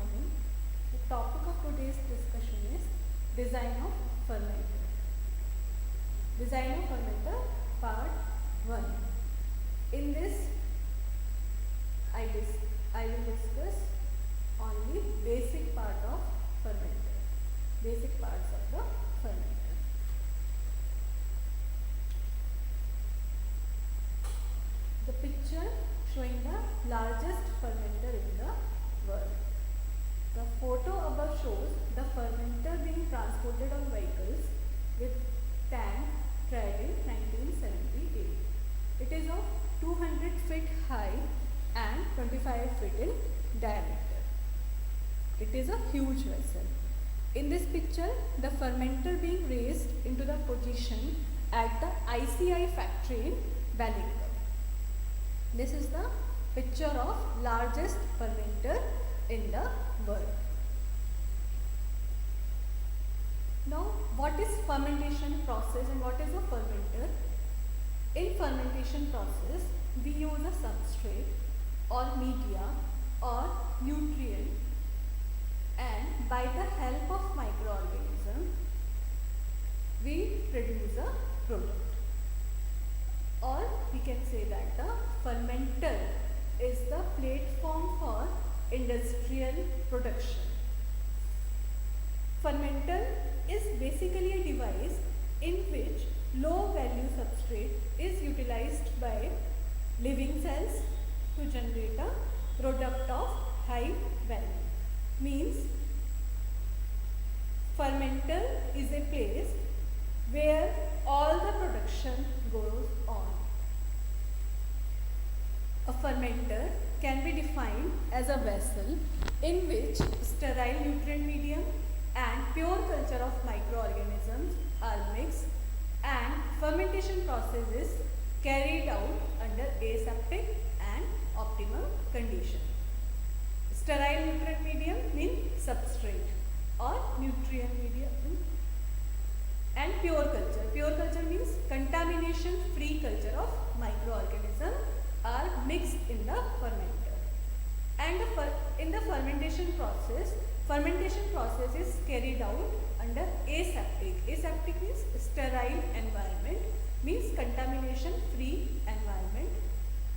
morning. The topic of today's discussion is design of fermenter. Design of fermenter part 1. In this I will discuss only basic part of fermenter. Basic parts of the fermenter. The picture showing the largest fermenter in the world. The photo above shows the fermenter being transported on vehicles with tank tried in 1978. It is of 200 feet high and 25 feet in diameter. It is a huge vessel. In this picture, the fermenter being raised into the position at the ICI factory in Bellingham. This is the picture of largest fermenter in the world. Now, what is fermentation process and what is a fermenter? In fermentation process, we use a substrate or media or nutrient, and by the help of microorganism, we produce a product. Or we can say that the fermenter is the platform for industrial production. Fermenter is basically a device in which low value substrate is utilized by living cells to generate a product of high value. Means fermenter is a place where all the production goes on. A fermenter can be defined as a vessel in which sterile nutrient medium and pure culture of microorganisms are mixed, and fermentation process is carried out under aseptic and optimum condition. Sterile nutrient medium means substrate or nutrient medium, and pure culture. Pure culture means contamination free culture of microorganism are mixed in the fermenter. And in the fermentation process is carried out under aseptic. Aseptic means sterile environment, means contamination free environment,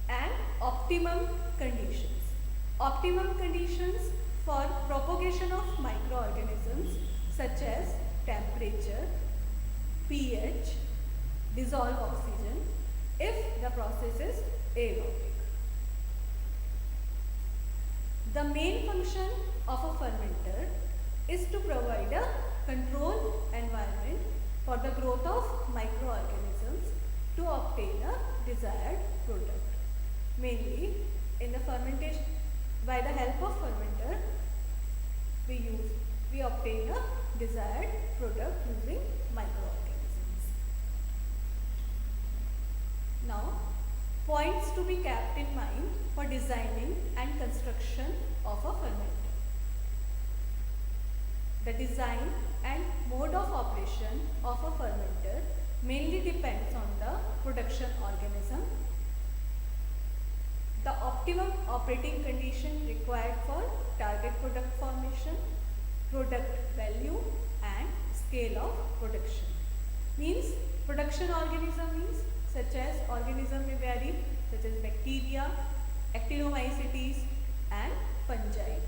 and optimum conditions. Optimum conditions for propagation of microorganisms such as temperature, pH, dissolved oxygen if the process is aerobic. The main function of a fermenter is to provide a controlled environment for the growth of microorganisms to obtain a desired product. Mainly in the fermentation, by the help of fermenter, we obtain a desired product using microorganisms. Now, points to be kept in mind for designing and construction of a fermenter. The design and mode of operation of a fermenter mainly depends on the production organism, the optimum operating condition required for target product formation, product value, and scale of production. Means production organism means such as organism may vary, such as bacteria, actinomycetes, and fungi.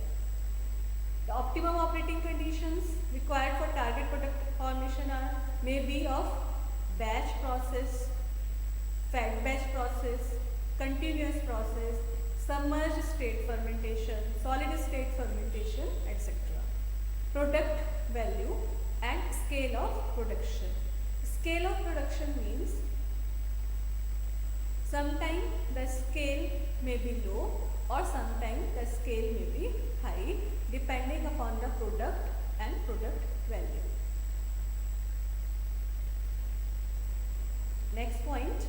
The optimum operating conditions required for target product formation may be of batch process, fed batch process, continuous process, submerged state fermentation, solid state fermentation, etc. Product value and scale of production. Scale of production means sometimes the scale may be low or sometimes the scale may be high depending upon the product and product value. Next point,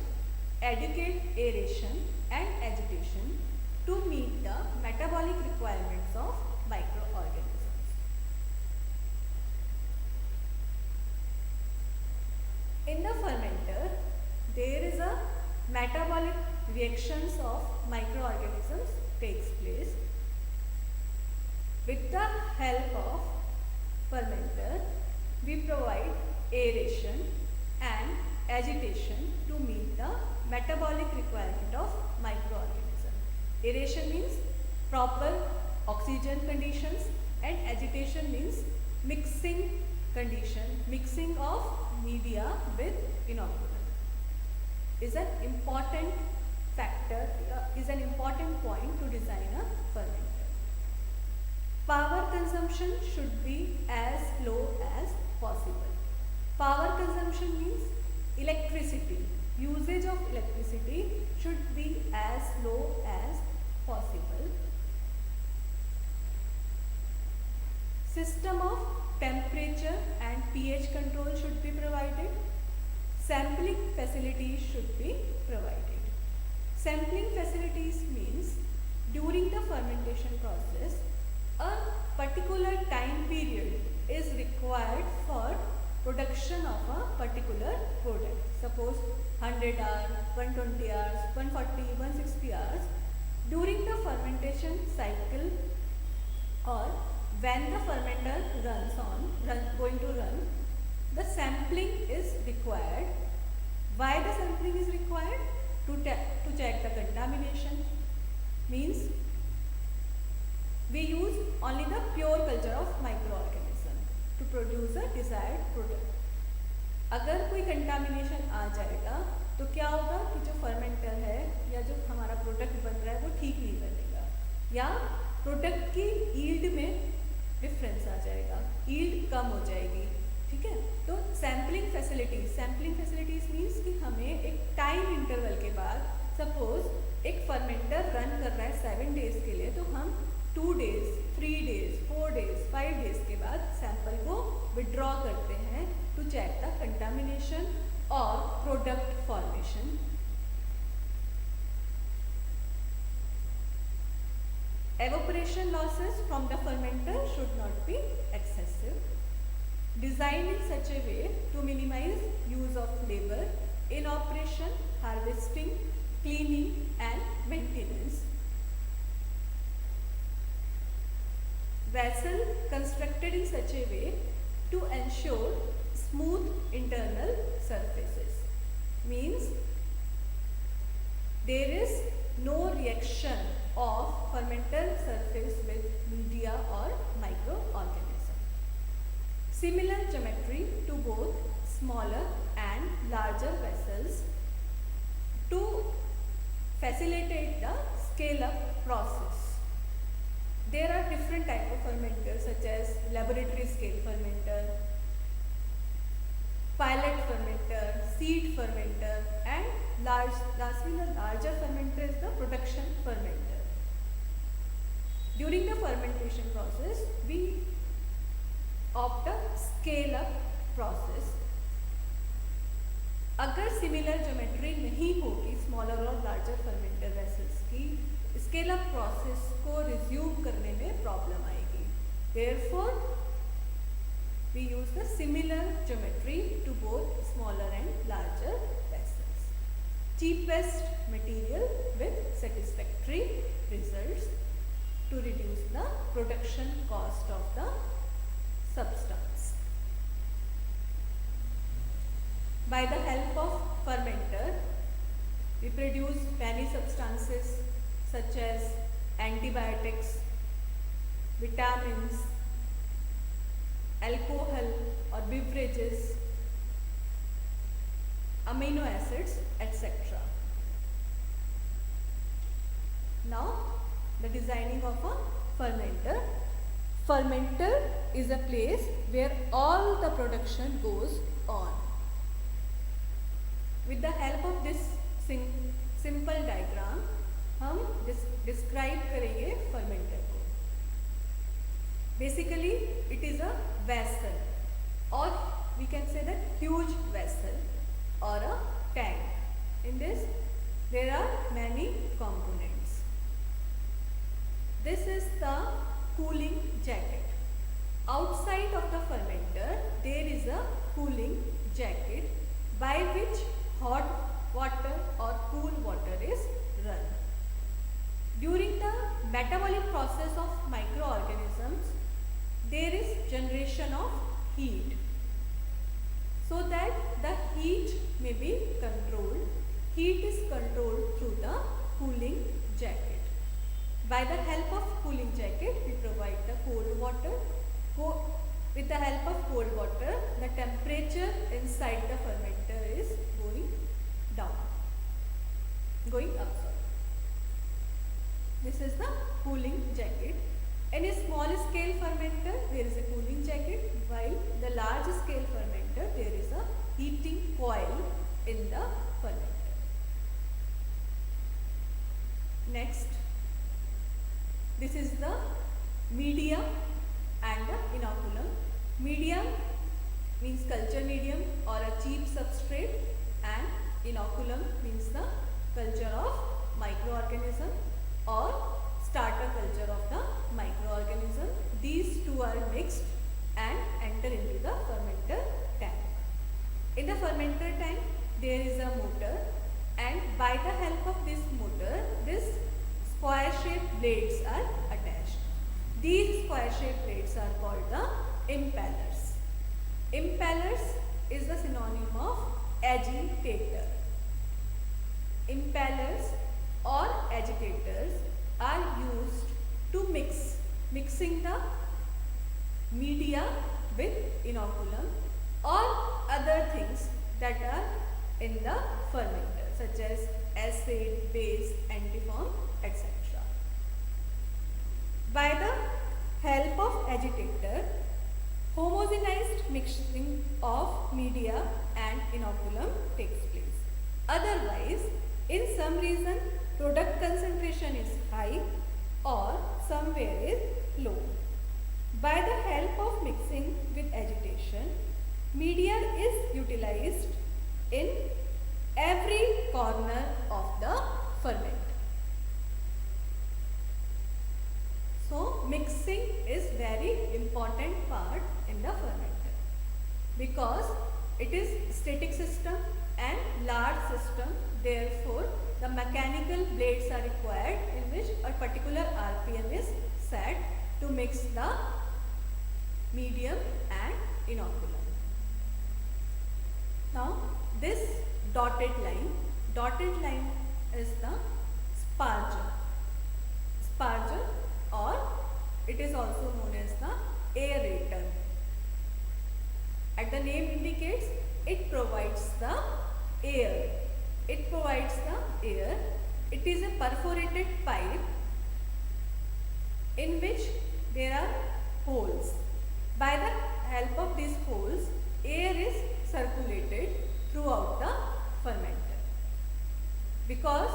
adequate aeration and agitation to meet the metabolic requirements of microorganisms. In the fermenter, there is a metabolic reactions of microorganisms takes place. With the help of fermenter, we provide aeration and agitation to meet the metabolic requirement of microorganism. Aeration means proper oxygen conditions and agitation means mixing condition, mixing of media with inoculant is an important factor, is an important point to design a fermenter. Power consumption should be as low as possible. Power consumption means electricity. Usage of electricity should be as low as possible. System of temperature and pH control should be provided. Sampling facilities should be provided. Sampling facilities means during the fermentation process, a particular time period is required for production of a particular product. Suppose 100 hours, 120 hours, 140, 160 hours. During the fermentation cycle or when the fermenter going to run, the sampling is required. Why the sampling is required? To check the contamination. Means we use only the pure culture of microorganism to produce a desired product. अगर कोई contamination आ जाएगा तो क्या होगा कि जो fermenter है या जो हमारा प्रोडक्ट बन रहा है वो ठीक नहीं बनेगा या प्रोडक्ट की ईल्ड में डिफरेंस आ जाएगा, ईल्ड कम हो जाएगी. ठीक है, तो सैम्पलिंग फैसिलिटीज मीन्स कि हमें एक टाइम इंटरवल के बाद, सपोज एक फर्मेंटर रन कर रहा है 7 डेज के लिए, तो हम 2 डेज, 3 डेज, 4 डेज, 5 डेज के बाद सैंपल को विड्रॉ करते हैं टू चेक द कंटामिनेशन और product formation. Evaporation losses from the fermenter should not be excessive. Designed in such a way to minimize use of labor in operation, harvesting, cleaning and maintenance. Vessel constructed in such a way to ensure smooth internal surfaces. Means there is no reaction of fermenter surface with media or microorganism. Similar geometry to both smaller and larger vessels to facilitate the scale-up process. There are different types of fermenters such as laboratory scale fermenter, pilot fermenter, seed fermenter, and lastly the larger fermenter is the production fermenter. During the fermentation process, we opt a scale-up process. अगर similar geometry नहीं होगी smaller और larger fermenter vessels की, scale up process को resume करने में problem आएगी. Therefore, we use the similar geometry to both smaller and larger vessels. Cheapest material with satisfactory results to reduce the production cost of the substance. By the help of fermenter, we produce many substances such as antibiotics, vitamins, alcohol or beverages, amino acids, etc. Now, the designing of a fermenter. Fermenter is a place where all the production goes on. With the help of this simple diagram, हम describe करेंगे fermenter को. Basically, it is a vessel, or we can say that huge vessel or a tank. In this, there are many components. This is the cooling jacket. Outside of the fermenter, there is a cooling jacket by which hot water or cool water is run. During the metabolic process of microorganisms, there is generation of heat, so that the heat may be controlled. Heat is controlled through the cooling jacket. By the help of cooling jacket, we provide the cold water. With the help of cold water, the temperature inside the fermenter is going up. This is the cooling jacket. In a small scale fermenter, there is a cooling jacket, while the large scale fermenter, there is a heating coil in the fermenter. Next, this is the media and the inoculum. Media means culture medium or a cheap substrate, and inoculum means the culture of microorganism or starter culture of the microorganism. These two are mixed and enter into the fermenter tank. In the fermenter tank, there is a motor, and by the help of this motor, this square shaped blades are attached. These square shaped blades are called the impellers. Impellers is the synonym of agitator. Impellers or agitators are used to mixing the media with inoculum or other things that are in the fermenter, such as acid, base, antifoam, etc. By the help of agitator, homogenized mixing of media and inoculum takes place. Otherwise, in some reason, product concentration is high or somewhere is low. By the help of mixing with agitation, media is utilized in every corner of the ferment. So, mixing is very important part in the fermenter because it is static system and large system. Therefore, the mechanical blades are required in which a particular RPM is set to mix the medium and inoculum. Now, this dotted line is the sparger. Sparger, or it is also known as the aerator. As the name indicates, it provides the air. It provides the air. It is a perforated pipe in which there are holes. By the help of these holes, air is circulated throughout the fermenter. Because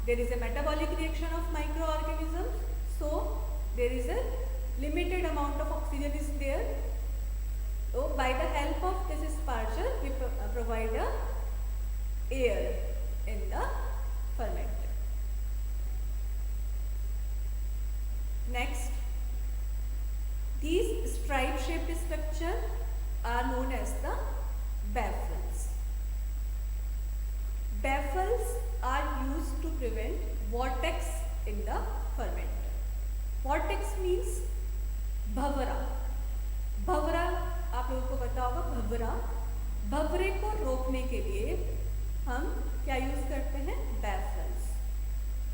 there is a metabolic reaction of microorganisms, so there is a limited amount of oxygen is there. So by the help of this sparger, we provide a air in the fermenter. Next, these stripe shaped structure are known as the baffles. Baffles are used to prevent vortex in the fermenter. Vortex means भंवरा. भंवरा आप लोगों को पता होगा, भंवरे को रोकने के लिए हम क्या यूज करते हैं? baffles.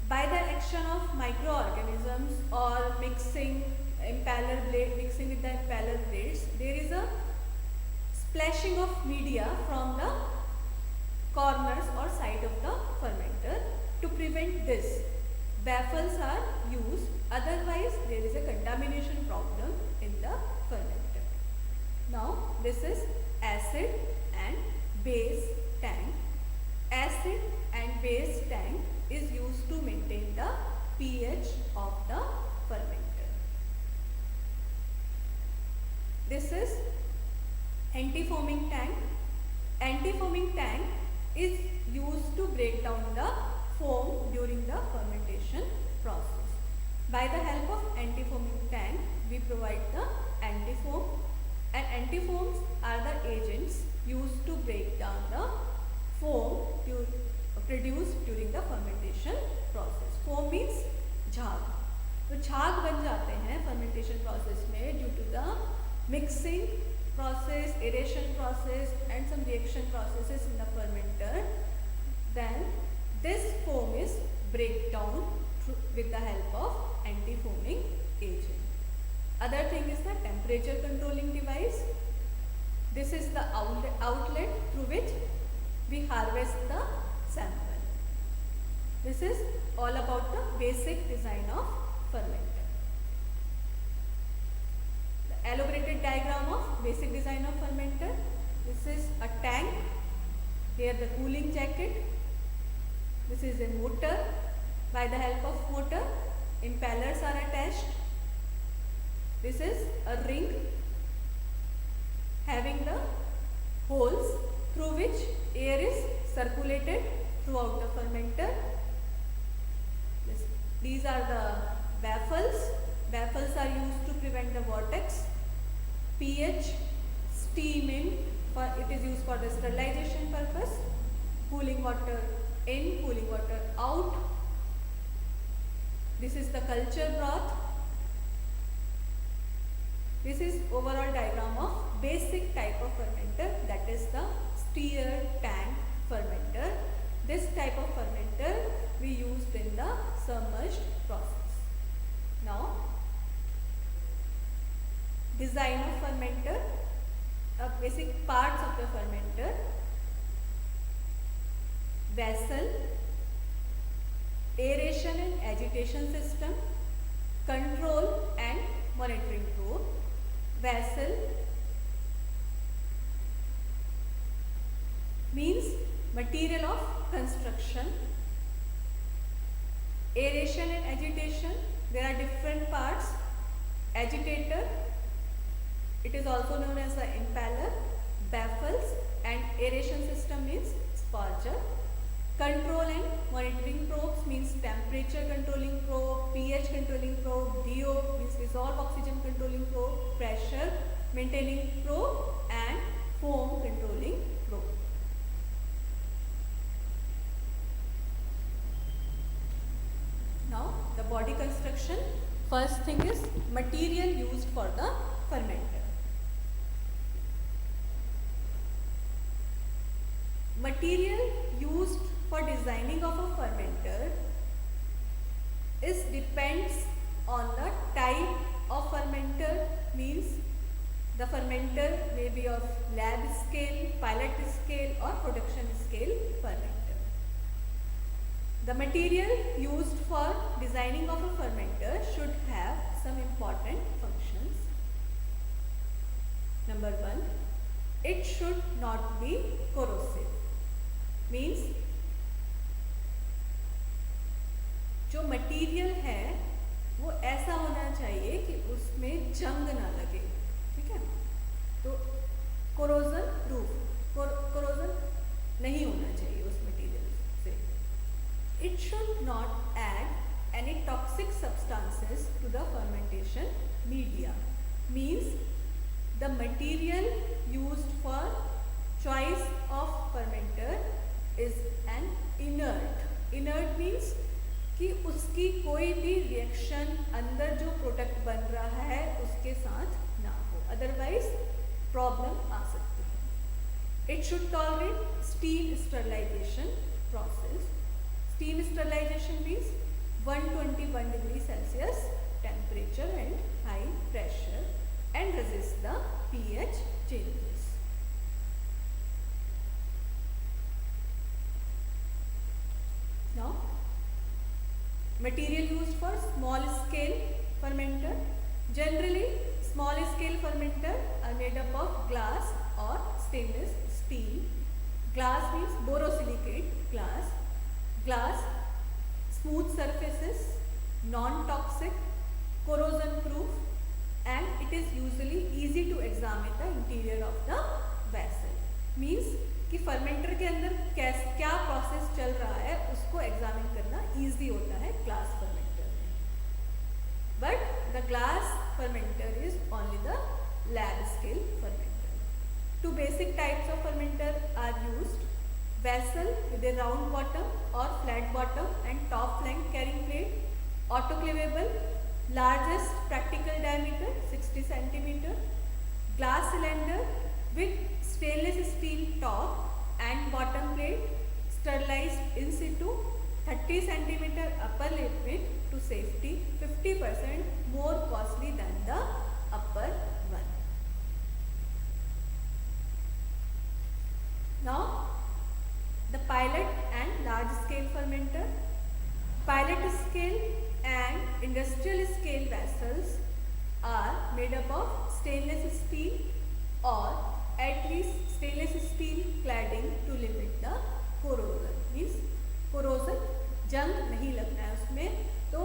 By the action of microorganisms or mixing with the impeller blades, there is a splashing of media from the corners or side of the fermenter. To prevent this, baffles are used, otherwise there is a contamination problem in the fermenter. Now this is acid and base tank. Acid and base tank is used to maintain the pH of the fermenter. This is antifoaming tank. Antifoaming tank is used to break down the foam during the fermentation process. By the help of antifoaming tank, we provide the antifoam, and antifoams are the agents used to break down the foam produced during the fermentation process. Foam means jhaag. छाग बन जाते हैं fermentation process में due to the mixing process, aeration process and some reaction processes in the fermenter, then this foam is break down with the help of anti-foaming agent. Other thing is the temperature controlling device. This is the outlet through which we harvest the sample. This is all about the basic design of fermenter. Elaborated diagram of basic design of fermenter. This is a tank, here the cooling jacket. This is a motor. By the help of motor, impellers are attached. This is a ring having the holes through which air is circulated throughout the fermenter. These are the baffles. Baffles are used to prevent the vortex. pH, steaming, it is used for the sterilization purpose. Cooling water in, cooling water out. This is the culture broth. This is overall diagram of basic type of fermenter, that is the stir tank fermenter. This type of fermenter we used in the submerged process. Now, design of fermenter, basic parts of the fermenter: vessel, aeration and agitation system, control and monitoring probe. Vessel means material of construction. Aeration and agitation, there are different parts. Agitator, it is also known as the impeller. Baffles and aeration system means spouger. Control and monitoring probes means temperature controlling probe, pH controlling probe, DO means dissolved oxygen controlling probe, pressure maintaining probe and foam controlling probe. Now the body construction. First thing is material used for the fermenter. Material used for designing of a fermenter is depends on the type of fermenter, means the fermenter may be of lab scale, pilot scale or production scale fermenter. The material used for designing of a fermenter should have some important functions. Number 1, it should not be corrosive. Means जो material है वो ऐसा होना चाहिए कि उसमें जंग ना लगे, ठीक है। तो कोरोजन प्रूफ, कोरोजन नहीं होना चाहिए उस मटेरियल से. It should not add any toxic substances to the fermentation media. Means the material used for choice of fermenter is an inert. Inert means कि उसकी कोई भी रिएक्शन अंदर जो प्रोडक्ट बन रहा है उसके साथ ना हो, अदरवाइज प्रॉब्लम आ सकती है. It should tolerate steam sterilization process. Steam sterilization means 121 degree Celsius temperature and high pressure and resist the pH changes. Now, material used for small scale fermenter. Generally, small scale fermenter are made up of glass or stainless steel. Glass means borosilicate glass. Glass, smooth surfaces, non-toxic, corrosion proof, and it is usually easy to examine the interior of the vessel. Means कि fermenter के अंदर क्या process चल रहा है उसको examine करना easy होता है ग्लास फर्मेंटर में. But the glass fermenter is only the lab scale fermenter. Two basic types of fermenter are used. Vessel with a round bottom और flat bottom and top flank carrying plate. Autoclavable largest practical diameter 60 centimeter, glass cylinder with stainless steel top and bottom plate, sterilized in situ, 30 centimeter upper limit to safety, 50% more costly than the upper one. Now, the pilot and large scale fermenter. Pilot scale and industrial scale vessels are made up of stainless steel or at least stainless steel cladding to limit the corrosion. Means corrosion, जंग नहीं लगना है उसमें, तो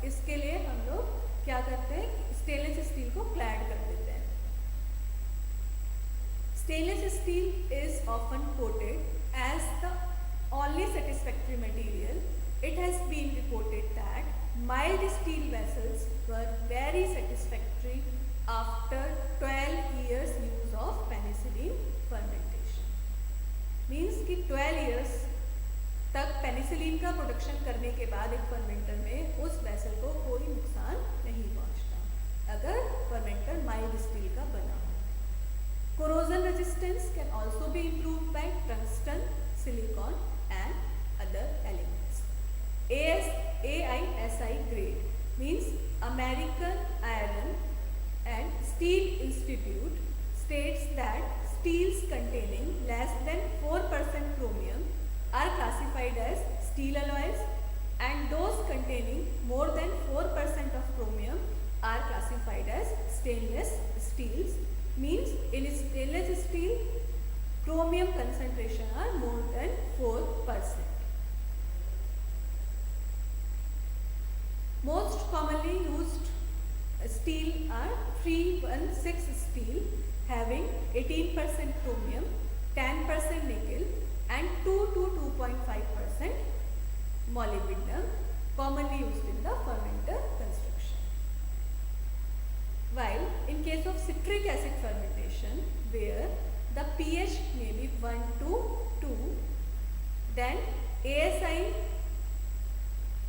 इसके लिए हम लोग क्या करते हैं, स्टेनलेस स्टील को क्लैड कर देते हैं. Stainless steel is often quoted as the only satisfactory material. It has been reported that mild steel vessels were very satisfactory after 12 years use of penicillin fermentation. Means कि 12 years तक penicillin का production करने के बाद एक fermenter में उस vessel को कोई नुकसान नहीं पहुंचता अगर फर्मेंटर माइल्ड स्टील का बना हो. Corrosion resistance can also be improved by tungsten, silicon and other elements. AISI grade means American Iron and Steel Institute states that steels containing less than 4% chromium are classified as steel alloys and those containing more than 4% of chromium are classified as stainless steels. Means in stainless steel, chromium concentration are more than 4%. Most commonly used steel are 316 steel having 18% chromium, 10% nickel and 2 to 2.5% molybdenum, commonly used in the fermenter construction. While in case of citric acid fermentation, where the pH may be 1 to 2, then ASI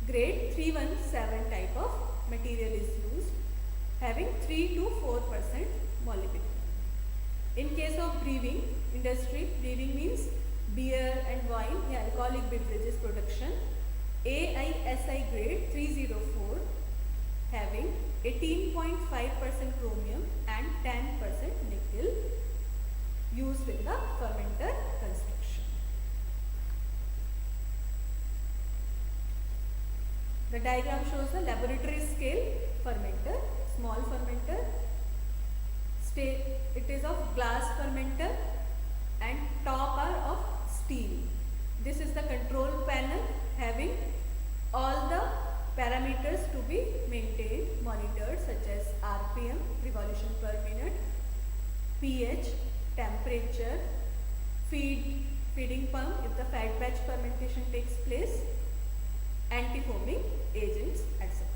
grade 317 type of material is used, having 3 to 4% molybdenum. In case of brewing industry, brewing means beer and wine, alcoholic beverages production, AISI grade 304 having 18.5% chromium and 10% nickel used in the fermenter construction. The diagram shows a laboratory scale fermenter, small fermenter. It is of glass fermenter and top are of steel. This is the control panel having all the parameters to be maintained, monitored, such as RPM, revolution per minute, pH, temperature, feeding pump if the fat batch fermentation takes place, anti-foaming agents, etc.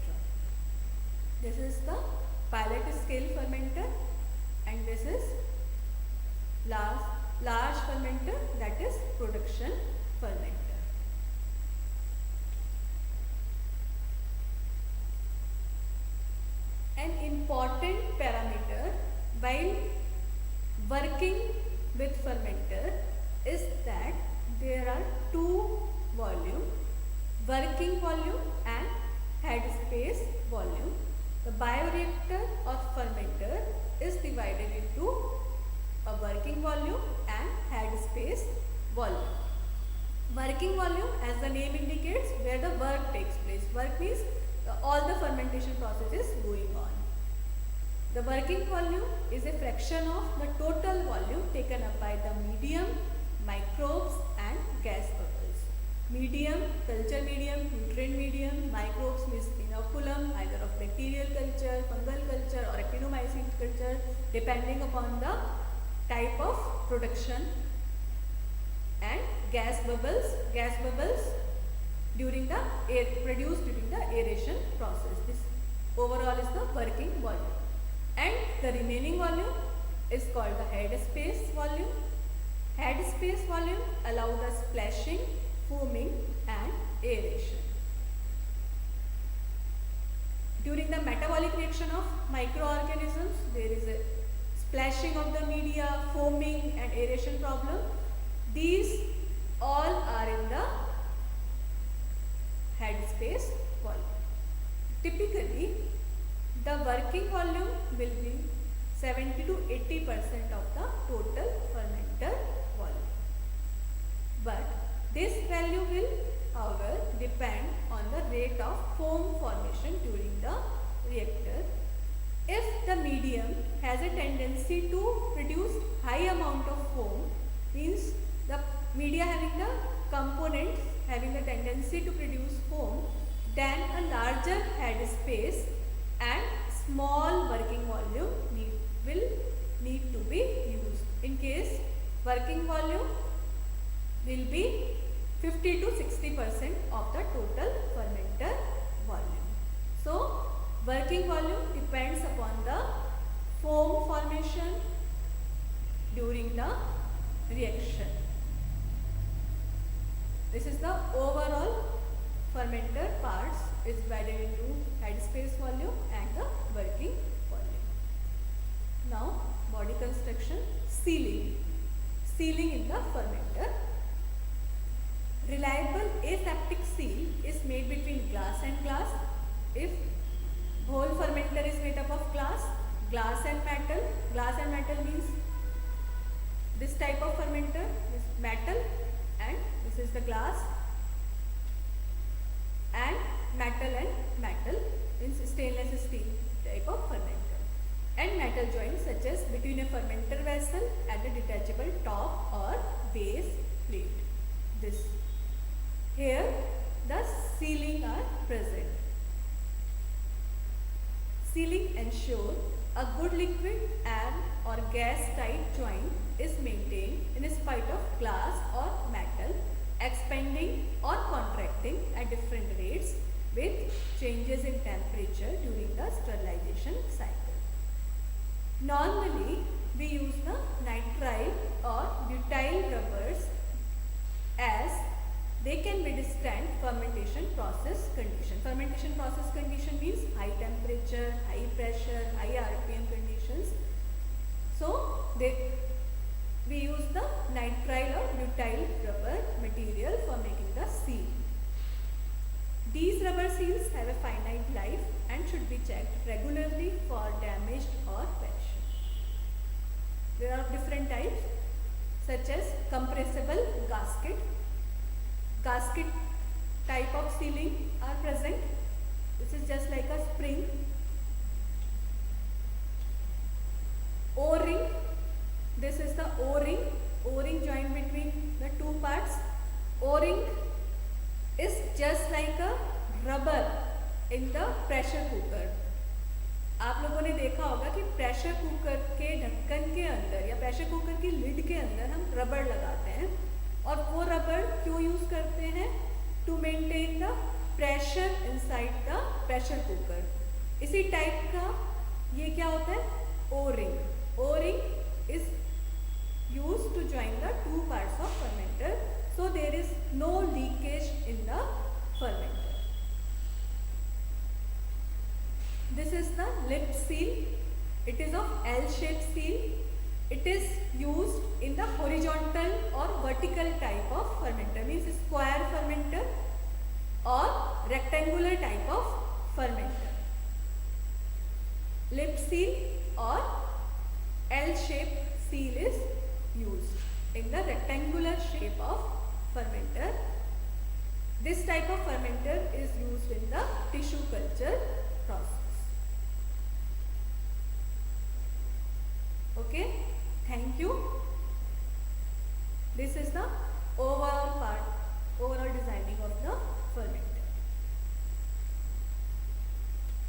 This is the pilot scale fermenter and this is large fermenter, that is production fermenter. An important parameter while working with fermenter is that there are two volumes, working volume and head space volume. The bioreactor or fermenter is divided into a working volume and head space volume. Working volume, as the name indicates, where the work takes place. Work means all the fermentation process is going on. The working volume is a fraction of the total volume taken up by the medium, microbes and gas bubbles. Medium, culture medium, nutrient medium, microbes means inoculum, either of bacterial culture, fungal culture or actinomycete culture, depending upon the type of production, and gas bubbles during the air produced during the aeration process. This overall is the working volume, and the remaining volume is called the head space volume. Head space volume allow the splashing, foaming and aeration. During the metabolic formation of microorganisms. There is a splashing of the media, foaming and aeration problem. These all are in the headspace volume. Typically, the working volume will be 70 to 80% of the total fermenter volume. But this value will, however, depend on the rate of foam formation during the reactor. If the medium has a tendency to produce high amount of foam, means the media having the components having the tendency to produce foam, then a larger head space and small working volume will need to be used. In case working volume will be 50 to 60% of the total fermenter volume. So, working volume depends upon the foam formation during the reaction. This is the overall fermenter parts is divided into headspace volume and the working volume. Now, body construction, sealing. Sealing in the fermenter. Reliable aseptic seal is made between glass and glass. If whole fermenter is made up of glass and metal means this type of fermenter is metal and this is the glass, and metal means stainless steel type of fermenter, and metal joints such as between a fermenter vessel and a detachable top or base plate. This here the sealing are present. Sealing ensure a good liquid and or gas tight joint is maintained in spite of glass or metal expanding or contracting at different rates with changes in temperature during the sterilization cycle. Normally, we use the nitrile or butyl rubbers as they can withstand fermentation process condition. Fermentation process condition means high temperature, high pressure, high RPM conditions. So, we use the nitrile or butyl rubber material for making the seal. These rubber seals have a finite life and should be checked regularly for damaged or correction. There are different types such as compressible gasket. Gasket type of sealing are present. This is just like a spring. O-ring. This is the O-ring. O-ring joined between the two parts. O-ring is just like a rubber in the pressure cooker. आप लोगों ने देखा होगा कि pressure cooker के ढक्कन के अंदर या प्रेशर कुकर की लिड के अंदर हम रबड़ लगाते हैं, और वो रबड़ क्यों यूज करते हैं? To maintain the pressure inside the pressure cooker. इसी टाइप का ये क्या होता है? O ring. O ring is use to join the two parts of fermenter, so there is no leakage in the fermenter. This is the lip seal. It is of L-shaped seal. It is used in the horizontal or vertical type of fermenter, means square fermenter or rectangular type of fermenter. Lip seal or L-shaped seal is used in the rectangular shape of fermenter. This type of fermenter is used in the tissue culture process. Okay, thank you. This is